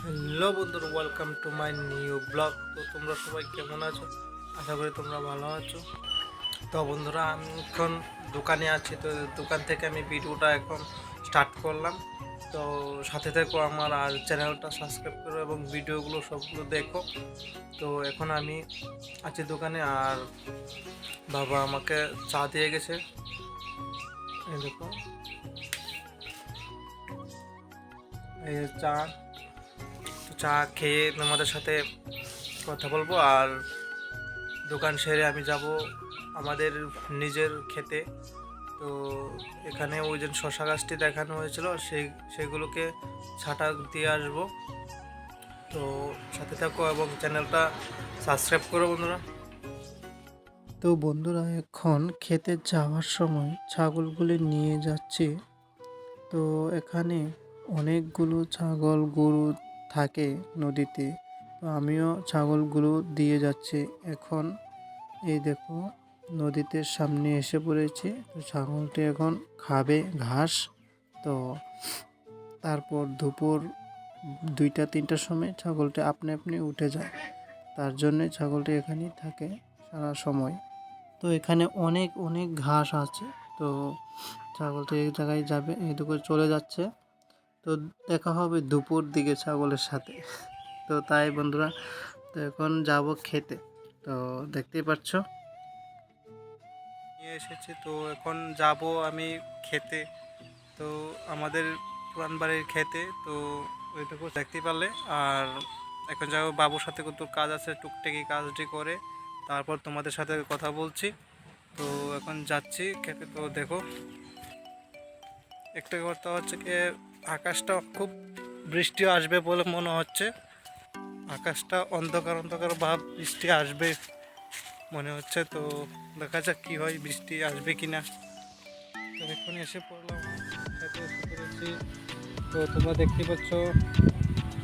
Hello বন্ধুরা, welcome to my new blog. তো তোমরা সবাই কেমন আছো? আশা করি তোমরা ভালো আছো। তো বন্ধুরা, আমি এখন দোকানে আছি। তো দোকান থেকে আমি ভিডিওটা এখন স্টার্ট করলাম। তো সাথে থেকো আমার, আর চ্যানেলটা সাবস্ক্রাইব করো এবং ভিডিওগুলো সবগুলো দেখো। তো এখন আমি আছি দোকানে, আর বাবা আমাকে চা দিয়ে গেছে। এই দেখো, এই যে চা। চা খেয়ে তোমাদের সাথে কথা বলবো, আর দোকান সেরে আমি যাব আমাদের নিজের খেতে। তো এখানে ওই যে শশা গাছটি দেখানো হয়েছিল, সেগুলোকে ছাঁটা দিয়ে আসবো। তো সাথে থাকো এবং চ্যানেলটা সাবস্ক্রাইব করো বন্ধুরা। তো বন্ধুরা, এখন খেতে যাওয়ার সময় ছাগলগুলি নিয়ে যাচ্ছি। তো এখানে অনেকগুলো ছাগল গরু থাকে নদীতে। তো আমিও ছাগলগুলো দিয়ে যাচ্ছি। এখন এই দেখো, নদীতে সামনে এসে পড়েছি। তো ছাগলটি এখন খাবে ঘাস। তো তারপর দুপুর 2টা-3টার সময় ছাগলটি আপনি আপনি উঠে যায়। তার জন্যে ছাগলটি এখানেই থাকে সারা সময়। তো এখানে অনেক অনেক ঘাস আছে। তো ছাগলটি এক জায়গায় যাবে, এইদিকে চলে যাচ্ছে। তো দেখা হবে দুপুর দিকে ছাগলের সাথে। তো তাই বন্ধুরা, তো এখন যাব খেতে। তো দেখতেই পাচ্ছ, নিয়ে এসেছি। তো এখন যাব আমি খেতে। তো আমাদের পুরান বাড়ির খেতে। তো ওইটুকু দেখতেই পারলে। আর এখন যাবো বাবুর সাথে, কত কাজ আছে, টুকটাকি কাজটি করে তারপর তোমাদের সাথে কথা বলছি। তো এখন যাচ্ছি খেতে। তো দেখো, একটা কথা হচ্ছে কি, আকাশটা খুব বৃষ্টি আসবে বলে মনে হচ্ছে। আকাশটা অন্ধকার অন্ধকার ভাব, বৃষ্টি আসবে মনে হচ্ছে। তো দেখা যাক কি হয়, বৃষ্টি আসবে কি না। তো এখন এসে পড়লাম, খেতে এসে পড়েছি। তো তোমরা দেখতে পাচ্ছ,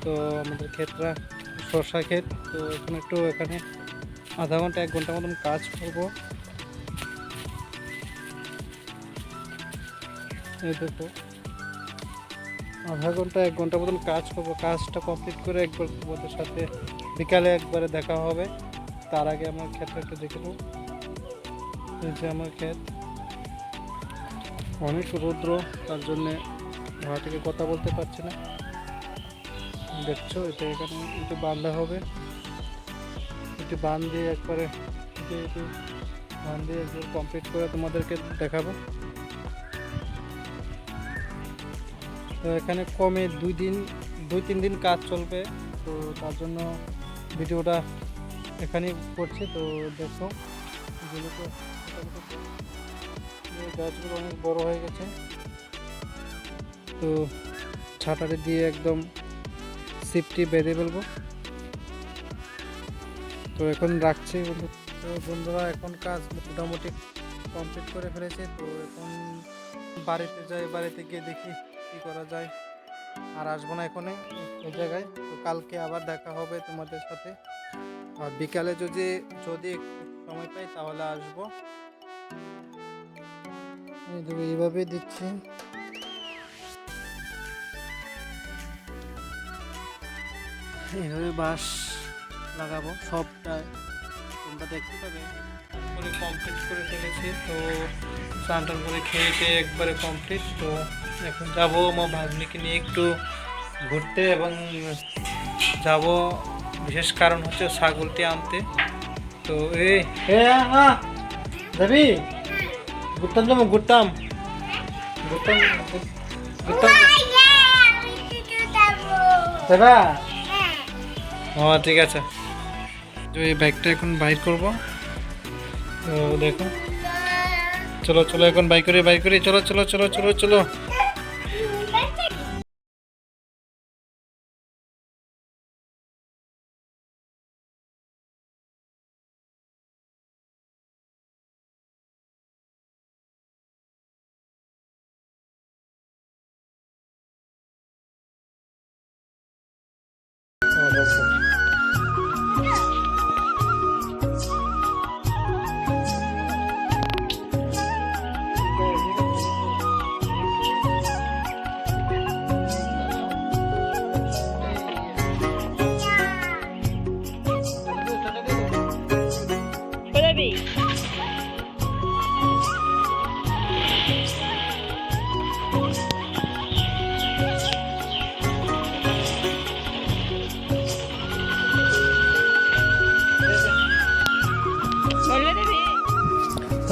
তো আমাদের ক্ষেতটা শসা ক্ষেত। তো এখন একটু এখানে আধা ঘন্টা 1 ঘন্টা মতন কাজ করব। এই দেখো, আধা ঘন্টা 1 ঘন্টা মতন কাজ করবো। কাজটা কমপ্লিট করে একবার তোমাদের সাথে বিকালে একবারে দেখা হবে। তার আগে আমার ক্ষেতটা একটু দেখে নেব। এই যে আমার ক্ষেত, অনেক রৌদ্র, তার জন্যে ঘর থেকে কথা বলতে পারছি না। দেখছো, এটা এখানে একটু বাঁধা হবে। একটু বাঁধ দিয়ে একবারে বাঁধ দিয়ে একবার কমপ্লিট করে তোমাদেরকে দেখাবো। তো এখানে কমে 2-3 দিন কাজ চলবে। তো তার জন্য ভিডিওটা এখানেই করছি। তো দেখো, গাছগুলো অনেক বড় হয়ে গেছে। তো ছাটারি দিয়ে একদম সিপটি বেঁধে ফেলবো। তো এখন রাখছি। তো বন্ধুরা, এখন কাজ মোটামুটি কমপ্লিট করে ফেলেছে। তো এখন বাড়িতে যাই, বাড়িতে গিয়ে দেখি কী করা যায়। আর আসবো না এখন এই জায়গায়। তো কালকে আবার দেখা হবে তোমাদের সাথে। আর বিকালে যদি যদি একটু সময় পাই তাহলে আসবো। এইভাবেই দিচ্ছি। এইভাবে বাঁশ লাগাবো সবটা, তোমরা দেখতে পাবে। তারপরে কমপ্লিট করে ফেলেছি। তো স্নান টান করে খেয়ে একবারে কমপ্লিট। তো এখন যাবো আমার ভাগ্নিকে নিয়ে একটু ঘুরতে, এবং যাব বিশেষ কারণ হচ্ছে ছাগলটি আনতে। তো যাবি? ঘুরতাম যাবো, ঘুরতাম ঘুরতাম ঘুরতাম যাবা? ও ঠিক আছে। তো এই বাইকটা এখন বাইর করবো। তো দেখো, চলো চলো এখন বাইক করি, চলো চলো চলো চলো চলো।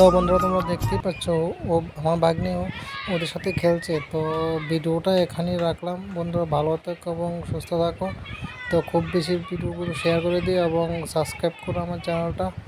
তো বন্ধুরা তোমরা দেখতেই পাচ্ছ, ও আমার ভাগ্নেও ওদের সাথে খেলছে। তো ভিডিওটা এখানেই রাখলাম বন্ধুরা, ভালো থাকো এবং সুস্থ থাকো। তো খুব বেশি ভিডিওগুলো শেয়ার করে দিও এবং সাবস্ক্রাইব করো আমার চ্যানেলটা।